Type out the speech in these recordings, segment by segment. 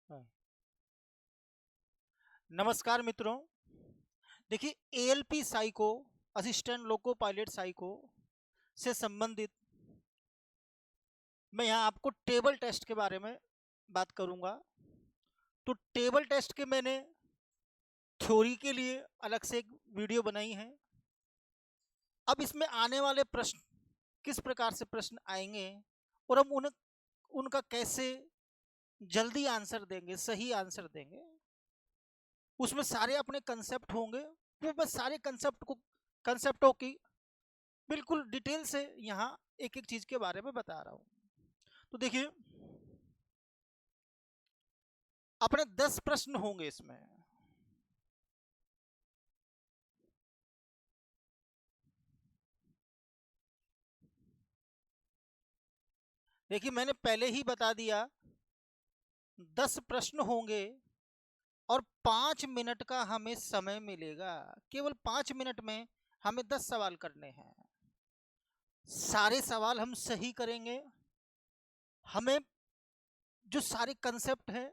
हाँ। नमस्कार मित्रों। देखिए, ALP psycho, assistant loco pilot psycho से संबंधित मैं यहाँ आपको टेबल टेस्ट के बारे में बात करूंगा। तो टेबल टेस्ट के मैंने थ्योरी के लिए अलग से एक वीडियो बनाई है। अब इसमें आने वाले प्रश्न किस प्रकार से प्रश्न आएंगे और हम उनका कैसे जल्दी आंसर देंगे, सही आंसर देंगे, उसमें सारे अपने कंसेप्ट होंगे। वो मैं सारे कंसेप्टों की बिल्कुल डिटेल से यहाँ एक एक चीज के बारे में बता रहा हूं। तो देखिए, अपने 10 प्रश्न होंगे इसमें। देखिए, मैंने पहले ही बता दिया 10 प्रश्न होंगे और 5 मिनट का हमें समय मिलेगा। केवल 5 मिनट में हमें 10 सवाल करने हैं। सारे सवाल हम सही करेंगे। हमें जो सारे कंसेप्ट हैं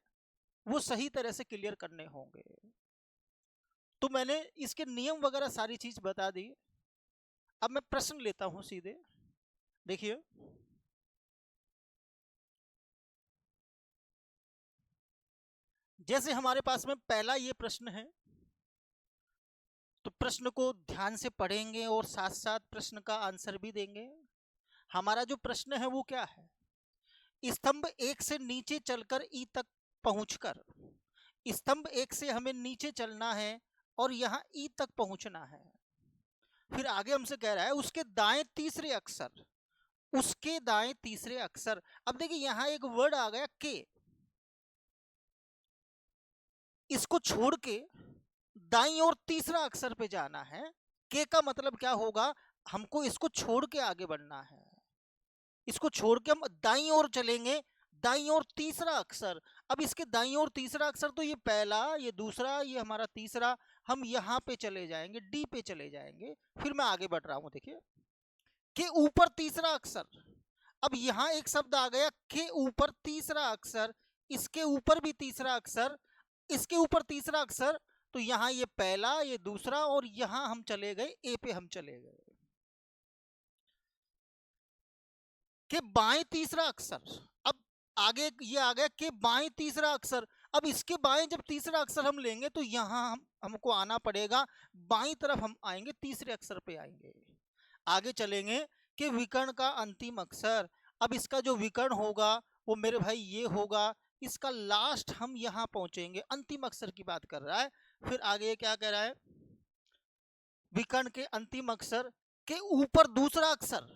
वो सही तरह से क्लियर करने होंगे। तो मैंने इसके नियम वगैरह सारी चीज बता दी। अब मैं प्रश्न लेता हूं सीधे। देखिए, जैसे हमारे पास में पहला ये प्रश्न है, तो प्रश्न को ध्यान से पढ़ेंगे और साथ साथ प्रश्न का आंसर भी देंगे। हमारा जो प्रश्न है वो क्या है? स्तंभ एक से नीचे चलकर ई तक पहुंचकर, स्तंभ एक से हमें नीचे चलना है और यहां ई तक पहुंचना है। फिर आगे हमसे कह रहा है उसके दाएं तीसरे अक्षर, उसके दाएं तीसरे अक्षर। अब देखिए, यहां एक वर्ड आ गया के। इसको छोड़ के दाईं ओर तीसरा अक्षर पे जाना है। के का मतलब क्या होगा? हमको इसको छोड़ के आगे बढ़ना है। इसको छोड़ के हम दाईं ओर चलेंगे। दाईं ओर तीसरा अक्षर। अब इसके दाईं ओर तीसरा अक्षर, तो ये पहला, ये दूसरा, ये हमारा तीसरा। हम यहाँ पे चले जाएंगे, डी पे चले जाएंगे। फिर मैं आगे बढ़ रहा हूं। देखिए, के ऊपर तीसरा अक्षर। अब यहां एक शब्द आ गया, के ऊपर तीसरा अक्षर। इसके ऊपर भी तीसरा अक्षर, इसके ऊपर तीसरा अक्षर। तो यहां ये पहला, ये दूसरा, और यहां हम चले गए, ए पे हम चले गए। के बाएं तीसरा अक्षर। अब आगे ये आ गया के बाएं तीसरा अक्षर। अब इसके बाएं जब तीसरा अक्षर हम लेंगे तो यहां हमको आना पड़ेगा, बाईं तरफ हम आएंगे, तीसरे अक्षर पे आएंगे। आगे चलेंगे कि विकर्ण का अंतिम अक्षर। अब इसका जो विकर्ण होगा वो मेरे भाई ये होगा। इसका लास्ट हम यहां पहुंचेंगे, अंतिम अक्षर की बात कर रहा है। फिर आगे ये क्या कह रहा है? विकर्ण के अंतिम अक्षर के ऊपर दूसरा अक्षर,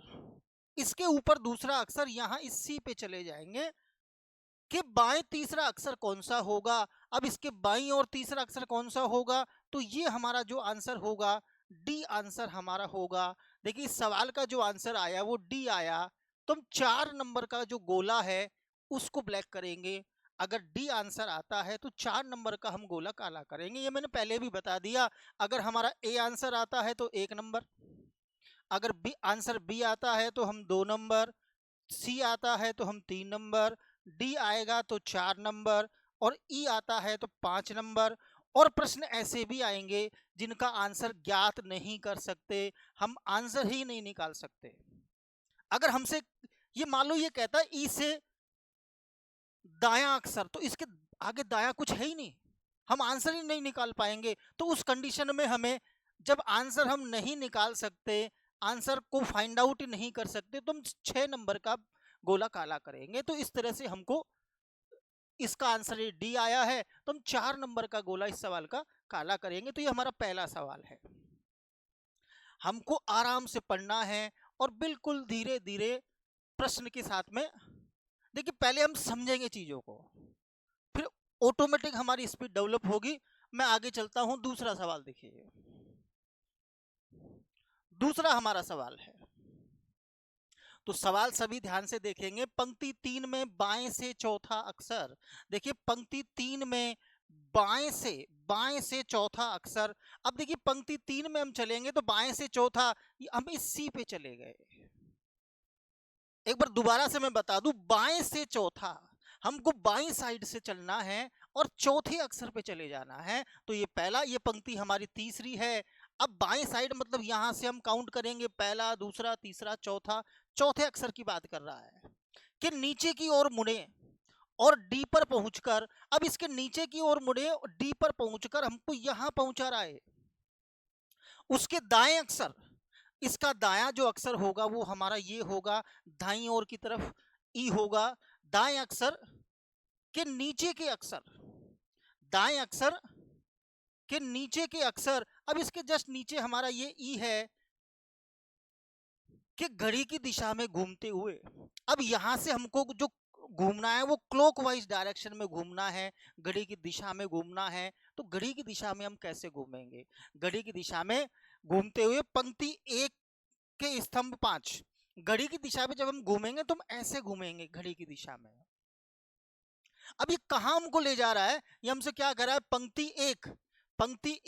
इसके ऊपर दूसरा अक्षर, यहां इस सी पे चले जाएंगे कि बाएं तीसरा अक्षर कौन सा होगा। अब इसके बाईं और तीसरा अक्षर कौन सा होगा? तो ये हमारा जो आंसर होगा, डी आंसर हमारा होगा। देखिए, इस सवाल का जो आंसर आया वो डी आया। तो हम 4 नंबर का जो गोला है उसको ब्लैक करेंगे। अगर डी आंसर आता है तो 4 नंबर का हम गोला काला करेंगे। ये मैंने पहले भी बता दिया। अगर हमारा ए आंसर आता है तो 1 नंबर, अगर बी आंसर बी आता है तो हम 2 नंबर, सी आता है तो हम 3 नंबर, डी आएगा तो 4 नंबर, और ई आता है तो 5 नंबर। और प्रश्न ऐसे भी आएंगे जिनका आंसर ज्ञात नहीं कर सकते, हम आंसर ही नहीं निकाल सकते। अगर हमसे ये मान लो ये कहता है ई से दायां अक्षर, तो इसके आगे दायां कुछ है ही नहीं, हम आंसर ही नहीं निकाल पाएंगे। तो उस कंडीशन में हमें, जब आंसर हम नहीं निकाल सकते, आंसर को फाइंड आउट नहीं कर सकते, तो हम 6 नंबर का गोला काला करेंगे। तो इस तरह से हमको इसका आंसर डी आया है, तो हम 4 नंबर का गोला इस सवाल का काला करेंगे। तो ये हमारा पहला सवाल है। हमको आराम से पढ़ना है और बिल्कुल धीरे धीरे प्रश्न के साथ में। देखिए, पहले हम समझेंगे चीजों को, फिर ऑटोमेटिक हमारी स्पीड डेवलप होगी। मैं आगे चलता हूं। दूसरा सवाल देखिए। दूसरा हमारा सवाल है, तो सवाल सभी ध्यान से देखेंगे। पंक्ति 3 में बाएं से चौथा अक्षर। देखिए, पंक्ति 3 में बाएं से चौथा अक्षर। अब देखिए, पंक्ति 3 में हम चलेंगे तो बाएं से चौथा, हम इस सी पे चले गए। एक बार दोबारा से मैं बता दूं, बाएं से चौथा। हमको बाईं साइड से चलना है और चौथे अक्षर पे चले जाना है। तो ये पहला, ये पंक्ति हमारी तीसरी है। अब बाएं साइड मतलब यहां से हम काउंट करेंगे, पहला, दूसरा, तीसरा, चौथा। चौथे अक्षर की बात कर रहा है कि नीचे की ओर मुड़े और डी पर पहुंचकर, अब इसके नीचे की ओर मुड़े और डी पर पहुंचकर हमको यहां पहुंचा रहा है। उसके दाएं अक्षर, इसका दायां जो अक्षर होगा वो हमारा ये होगा, दाईं ओर की तरफ ई होगा। दाएं अक्षर के नीचे के अक्षर, दाएं अक्षर के नीचे के अक्षर, अब इसके जस्ट नीचे हमारा ये ई है कि घड़ी की दिशा में घूमते हुए। अब यहां से हमको जो घूमना है वो क्लॉकवाइज डायरेक्शन में घूमना है, घड़ी की दिशा में घूमना है। तो घड़ी की दिशा में हम कैसे घूमेंगे? घड़ी की दिशा में घूमते हुए पंक्ति 1 के स्तंभ 5, घड़ी की दिशा में जब हम घूमेंगे तो हम ऐसे घूमेंगे घड़ी की दिशा में। अब ये कहां हमको ले जा रहा है? ये हमसे क्या कर रहा है? पंक्ति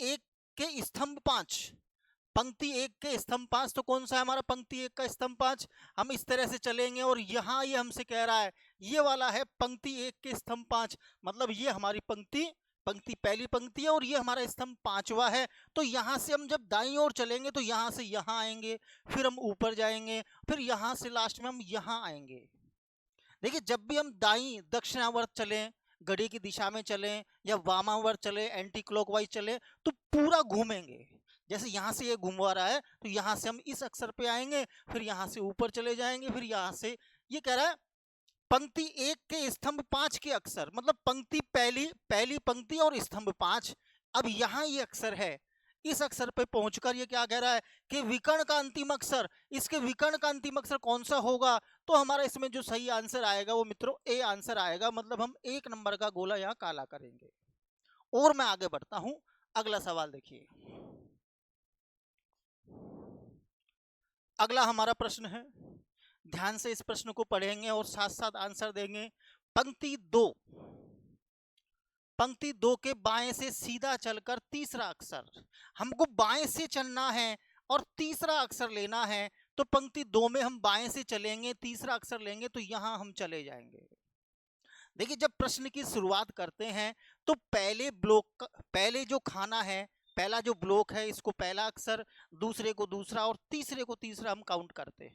1 के स्तंभ 5, पंक्ति 1 के स्तंभ 5। तो कौन सा है हमारा पंक्ति 1 का स्तंभ 5? हम इस तरह से चलेंगे और यहाँ ये हमसे कह रहा है ये वाला है पंक्ति 1 के स्तंभ 5, मतलब ये हमारी पंक्ति पहली पंक्ति है और ये हमारा स्तंभ 5वां है। तो यहाँ से हम जब दाईं ओर चलेंगे तो यहाँ से यहाँ आएंगे, फिर हम ऊपर जाएंगे, फिर यहाँ से लास्ट में हम यहाँ आएंगे। देखिए, जब भी हम दाईं दक्षिणावर्त चलें, घड़ी की दिशा में चलें या वामावर्त चले, एंटी क्लॉकवाइज चले, तो पूरा घूमेंगे। जैसे यहाँ से ये घुमवा रहा है तो यहाँ से हम इस अक्षर पे आएंगे, फिर यहाँ से ऊपर चले जाएंगे, फिर यहाँ से, ये कह रहा है पंक्ति 1 के स्तंभ 5 के अक्षर, मतलब पंक्ति पहली पंक्ति और स्तंभ 5। अब यहाँ ये अक्षर है, इस अक्षर पे पहुंचकर ये क्या कह रहा है कि विकर्ण का अंतिम अक्षर, इसके विकर्ण का अंतिम अक्षर कौन सा होगा? तो हमारा इसमें जो सही आंसर आएगा वो मित्रों ए आंसर आएगा, मतलब हम 1 नंबर का गोला यहाँ काला करेंगे। और मैं आगे बढ़ता हूं, अगला सवाल देखिए। अगला हमारा प्रश्न है, ध्यान से इस प्रश्न को पढ़ेंगे और साथ साथ आंसर देंगे। पंक्ति 2 के बाएं से सीधा चलकर तीसरा अक्षर, हमको बाएं से चलना है और तीसरा अक्षर लेना है। तो पंक्ति 2 में हम बाएं से चलेंगे, तीसरा अक्षर लेंगे, तो यहां हम चले जाएंगे। देखिए, जब प्रश्न की शुरुआत करते हैं तो पहले जो खाना है, पहला जो ब्लॉक है, इसको पहला अक्षर, दूसरे को दूसरा और तीसरे को तीसरा हम काउंट करते हैं।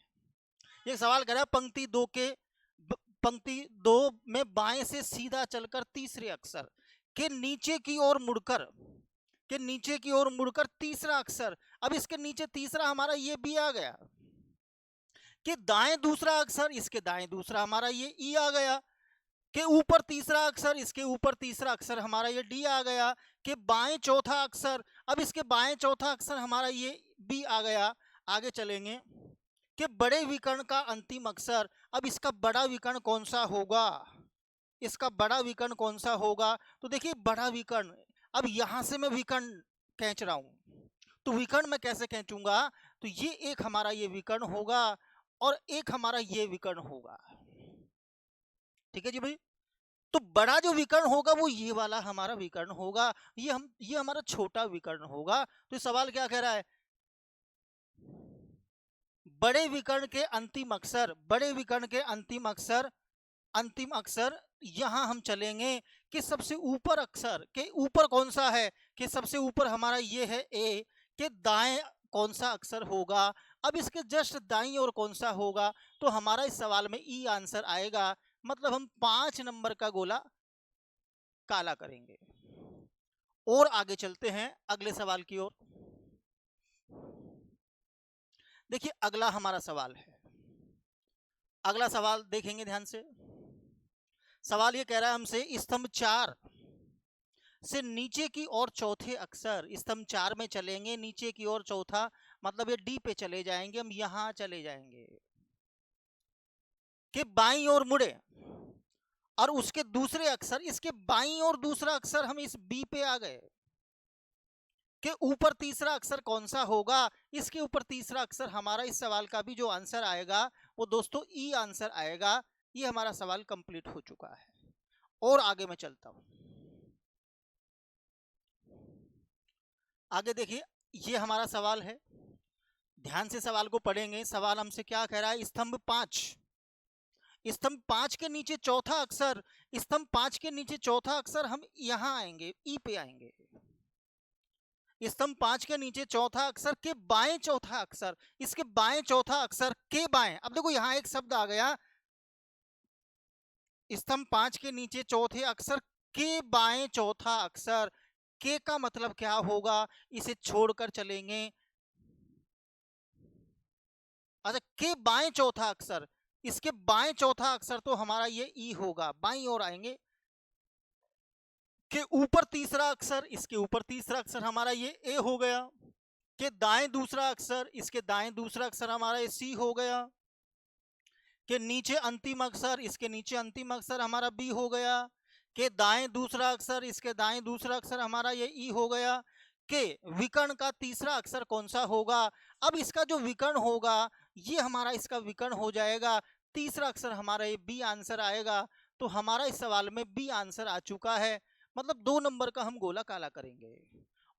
ये सवाल कर रहा है पंक्ति 2 में बाएं से सीधा चलकर तीसरे अक्षर के नीचे की ओर मुड़कर तीसरा अक्षर। अब इसके नीचे तीसरा हमारा ये बी आ गया, कि दाएं दूसरा अक्षर, इसके दाएं दूसरा हमारा ये ई आ गया, के ऊपर तीसरा अक्षर, इसके ऊपर तीसरा अक्षर हमारा ये डी आ गया, कि बाएं चौथा अक्षर, अब इसके बाएं चौथा अक्षर हमारा ये बी आ गया। आगे चलेंगे कि बड़े विकर्ण का अंतिम अक्षर, अब इसका बड़ा विकर्ण कौन सा होगा? इसका बड़ा विकर्ण कौन सा होगा? तो देखिए, बड़ा विकर्ण, अब यहां से मैं विकर्ण खींच रहा हूं, तो विकर्ण मैं कैसे खींचूंगा? तो ये एक हमारा ये विकर्ण होगा और एक हमारा ये विकर्ण होगा। ठीक है जी भाई। तो बड़ा जो विकर्ण होगा वो ये वाला हमारा विकर्ण होगा, ये हमारा छोटा विकर्ण होगा। तो सवाल क्या कह रहा है? बड़े विकर्ण के अंतिम अक्षर यहां हम चलेंगे कि सबसे ऊपर अक्षर के ऊपर कौन सा है? कि सबसे ऊपर हमारा ये है ए, के दाएं कौन सा अक्षर होगा? अब इसके जस्ट दाईं ओर कौन सा होगा? तो हमारा इस सवाल में ई आंसर आएगा, मतलब हम 5 नंबर का गोला काला करेंगे। और आगे चलते हैं अगले सवाल की ओर। देखिए, अगला हमारा सवाल है, अगला सवाल देखेंगे ध्यान से। सवाल ये कह रहा है हमसे, स्तंभ 4 से नीचे की ओर चौथे अक्षर, स्तंभ 4 में चलेंगे, नीचे की ओर चौथा, मतलब ये डी पे चले जाएंगे, हम यहां चले जाएंगे, कि बाईं ओर मुड़े और उसके दूसरे अक्षर, इसके बाईं ओर दूसरा अक्षर, हम इस बी पे आ गए, के ऊपर तीसरा अक्षर कौन सा होगा? इसके ऊपर तीसरा अक्षर हमारा इस सवाल का भी जो आंसर आएगा वो दोस्तों ई आंसर आएगा। ये हमारा सवाल कंप्लीट हो चुका है। और आगे मैं चलता हूं, आगे देखिए, ये हमारा सवाल है, ध्यान से सवाल को पढ़ेंगे। सवाल हमसे क्या कह रहा है? स्तंभ 5 स्तंभ 5 के नीचे चौथा अक्षर, स्तंभ 5 के नीचे चौथा अक्षर हम यहां आएंगे, ई पे आएंगे। स्तंभ 5 के नीचे चौथा अक्षर के बाएं चौथा अक्षर, इसके बाएं चौथा अक्षर के बाएं। अब देखो यहां एक शब्द आ गया, स्तंभ 5 के नीचे चौथे अक्षर के बाएं चौथा अक्षर। के का मतलब क्या होगा, इसे छोड़कर चलेंगे। अच्छा, के बाएं चौथा अक्षर, इसके बाएं चौथा अक्षर तो हमारा ये ई होगा, बाईं ओर आएंगे। के ऊपर तीसरा अक्षर, इसके ऊपर तीसरा अक्षर हमारा ये ए हो गया। के दाएं दूसरा अक्षर, इसके दाएं दूसरा अक्षर हमारा ये सी हो गया। के नीचे अंतिम अक्षर, इसके नीचे अंतिम अक्षर हमारा बी हो गया। के दाएं दूसरा अक्षर, इसके दाएं दूसरा अक्षर हमारा ये ई हो गया। के विकर्ण का तीसरा अक्षर कौन सा होगा, अब इसका जो विकर्ण होगा ये हमारा इसका विकर्ण हो जाएगा। तीसरा अक्षर हमारा ये बी आंसर आएगा। तो हमारा इस सवाल में बी आंसर आ चुका है, मतलब 2 नंबर का हम गोला काला करेंगे।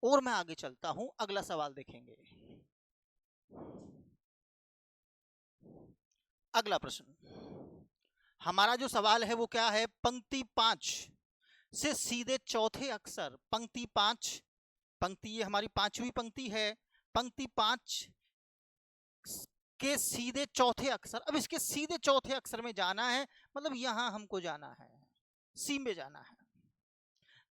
और मैं आगे चलता हूं, अगला सवाल देखेंगे। अगला प्रश्न, हमारा जो सवाल है वो क्या है, पंक्ति 5 से सीधे चौथे अक्षर, पंक्ति 5, पंक्ति ये हमारी 5वीं पंक्ति है, पंक्ति 5 के सीधे चौथे अक्षर। अब इसके सीधे चौथे अक्षर में जाना है, मतलब यहां हमको जाना है, सी में जाना है।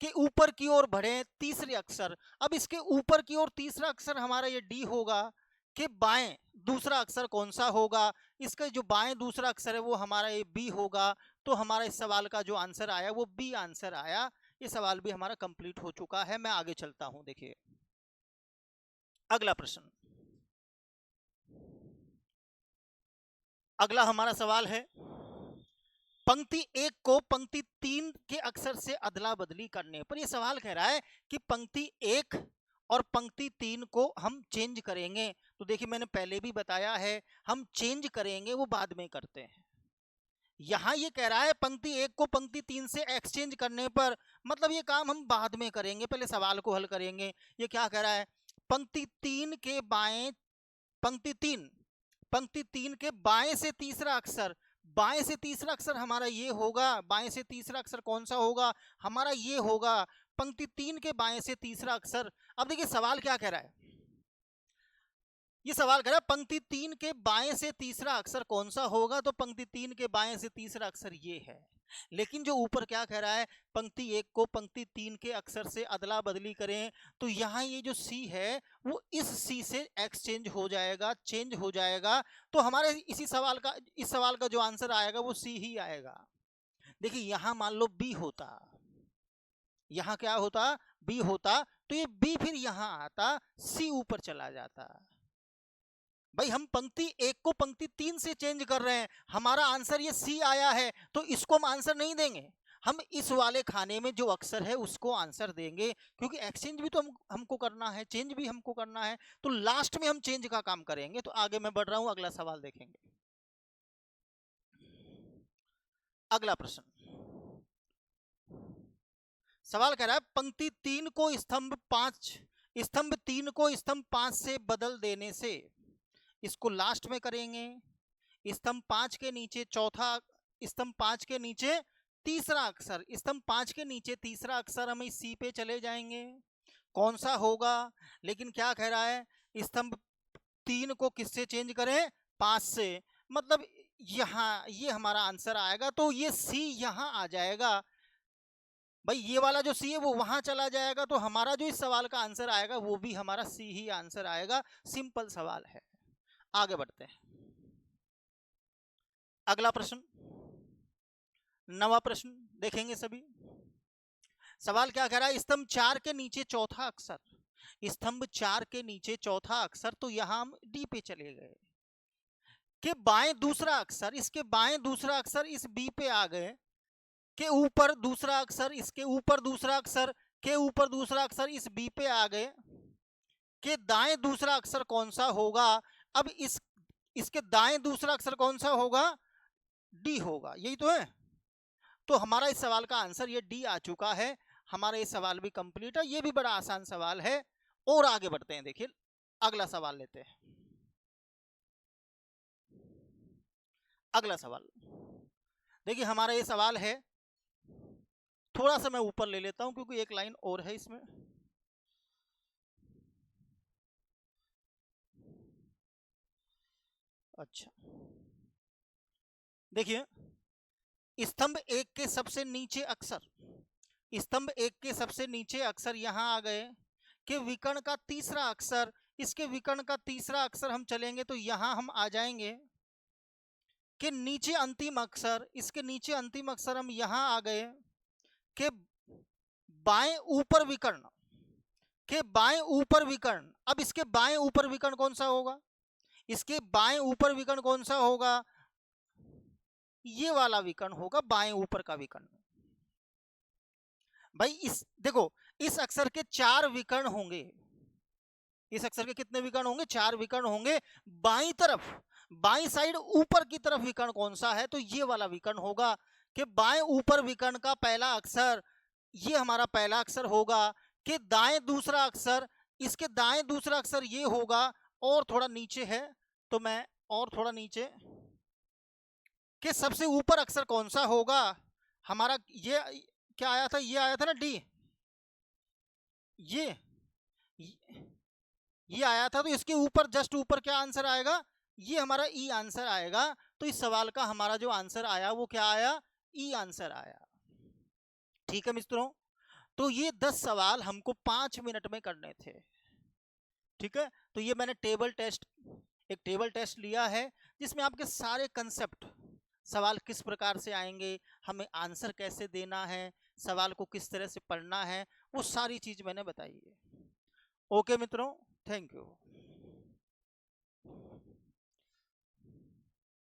के ऊपर की ओर बढ़े तीसरे अक्षर, अब इसके ऊपर की ओर तीसरा अक्षर हमारा ये डी होगा। के बाएं दूसरा अक्षर कौन सा होगा, इसका जो बाएं दूसरा अक्षर है वो हमारा ये बी होगा। तो हमारा इस सवाल का जो आंसर आया वो बी आंसर आया। ये सवाल भी हमारा कंप्लीट हो चुका है। मैं आगे चलता हूं, देखिए अगला प्रश्न। अगला हमारा सवाल है, पंक्ति 1 को पंक्ति 3 के अक्षर से अदला बदली करने पर। यह सवाल कह रहा है कि पंक्ति 1 और पंक्ति 3 को हम चेंज करेंगे। तो देखिए मैंने पहले भी बताया है, हम चेंज करेंगे वो बाद में करते हैं। यहां ये कह रहा है पंक्ति 1 को पंक्ति 3 से एक्सचेंज करने पर, मतलब ये काम हम बाद में करेंगे, पहले सवाल को हल करेंगे। ये क्या कह रहा है, पंक्ति 3 के बाएं, पंक्ति 3 के बाएं से तीसरा अक्षर, बाएं से तीसरा अक्षर हमारा ये होगा। बाएं से तीसरा अक्षर कौन सा होगा, हमारा ये होगा। पंक्ति 3 के बाएं से तीसरा अक्षर। अब देखिए सवाल क्या कह रहा है, ये सवाल कह रहा है पंक्ति 3 के बाएं से तीसरा अक्षर कौन सा होगा, तो पंक्ति 3 के बाएं से तीसरा अक्षर ये है। लेकिन जो ऊपर क्या कह रहा है, पंक्ति 1 को पंक्ति 3 के अक्षर से अदला बदली करें, तो यहाँ ये जो सी है वो इस सी से एक्सचेंज हो जाएगा, चेंज हो जाएगा। तो हमारे इस सवाल का जो आंसर आएगा वो सी ही आएगा। देखिए यहाँ मान लो बी होता, यहाँ क्या होता, बी होता, तो ये बी फिर यहाँ आता, सी ऊपर चला जाता। भाई हम पंक्ति 1 को पंक्ति 3 से चेंज कर रहे हैं, हमारा आंसर ये सी आया है, तो इसको हम आंसर नहीं देंगे, हम इस वाले खाने में जो अक्षर है उसको आंसर देंगे, क्योंकि एक्सचेंज भी तो हमको करना है, चेंज भी हमको करना है। तो लास्ट में हम चेंज का काम करेंगे। तो आगे मैं बढ़ रहा हूं, अगला सवाल देखेंगे। अगला प्रश्न, सवाल कह रहा है पंक्ति 3 को स्तंभ 5 से बदल देने से, इसको लास्ट में करेंगे। स्तंभ 5 के नीचे स्तंभ 5 के नीचे तीसरा अक्षर, स्तंभ 5 के नीचे तीसरा अक्षर हम इस सी पे चले जाएंगे, कौन सा होगा। लेकिन क्या कह रहा है, स्तंभ 3 को किससे चेंज करें, 5 से, मतलब यहाँ ये हमारा आंसर आएगा। तो ये सी यहाँ आ जाएगा। भाई ये वाला जो सी है वो वहां चला जाएगा, तो हमारा जो इस सवाल का आंसर आएगा वो भी हमारा सी ही आंसर आएगा। सिंपल सवाल है। आगे बढ़ते हैं, अगला प्रश्न, 9वां प्रश्न देखेंगे सभी। सवाल क्या कह रहा है, स्तंभ 4 के नीचे चौथा अक्षर, स्तंभ 4 के नीचे चौथा अक्षर, तो यहां हम डी पे चले गए। के बाएं दूसरा अक्षर, इसके बाएं दूसरा अक्षर इस बी पे आ गए। के ऊपर दूसरा अक्षर, इसके ऊपर दूसरा अक्षर, के ऊपर दूसरा अक्षर इस बी पे आ गए। के दाएं दूसरा अक्षर कौन सा होगा, अब इसके दाएं दूसरा अक्षर कौन सा होगा, डी होगा, यही तो है। तो हमारा इस सवाल का आंसर ये डी आ चुका है। हमारा ये सवाल भी कंप्लीट है, ये भी बड़ा आसान सवाल है। और आगे बढ़ते हैं, देखिए अगला सवाल लेते हैं। अगला सवाल, देखिए हमारा ये सवाल है, थोड़ा सा मैं ऊपर ले लेता हूं क्योंकि एक लाइन और है इसमें। अच्छा देखिए, स्तंभ एक के सबसे नीचे अक्षर, स्तंभ एक के सबसे नीचे अक्षर यहां आ गए कि विकर्ण का तीसरा अक्षर, इसके विकर्ण का तीसरा अक्षर हम चलेंगे तो यहां हम आ जाएंगे कि नीचे अंतिम अक्षर, इसके नीचे अंतिम अक्षर हम यहां आ गए कि बाएं ऊपर विकर्ण, के बाएं ऊपर विकर्ण। अब इसके बाएं ऊपर विकर्ण कौन सा होगा, इसके बाएं ऊपर विकर्ण कौन सा होगा, ये वाला विकर्ण होगा बाएं ऊपर का विकर्ण। भाई इस देखो, इस अक्षर के 4 विकर्ण होंगे, इस अक्षर के कितने विकर्ण होंगे, 4 विकर्ण होंगे। बाईं तरफ, बाईं साइड ऊपर की तरफ विकर्ण कौन सा है, तो ये वाला विकर्ण होगा कि बाएं ऊपर विकर्ण का पहला अक्षर, ये हमारा पहला अक्षर होगा कि दाएं दूसरा अक्षर, इसके दाएं दूसरा अक्षर ये होगा। और थोड़ा नीचे है तो मैं और थोड़ा नीचे कि सबसे ऊपर अक्षर कौन सा होगा हमारा, ये क्या आया था, ये आया था ना डी, ये आया था, तो इसके ऊपर जस्ट ऊपर क्या आंसर आएगा, ये हमारा ई आंसर आएगा। तो इस सवाल का हमारा जो आंसर आया वो क्या आया, ई आंसर आया। ठीक है मित्रों, तो ये 10 सवाल हमको 5 मिनट में करने थे। ठीक है, तो ये मैंने टेबल टेस्ट, एक टेबल टेस्ट लिया है जिसमें आपके सारे कंसेप्ट, सवाल किस प्रकार से आएंगे, हमें आंसर कैसे देना है, सवाल को किस तरह से पढ़ना है, वो सारी चीज मैंने बताई है। ओके मित्रों, थैंक यू।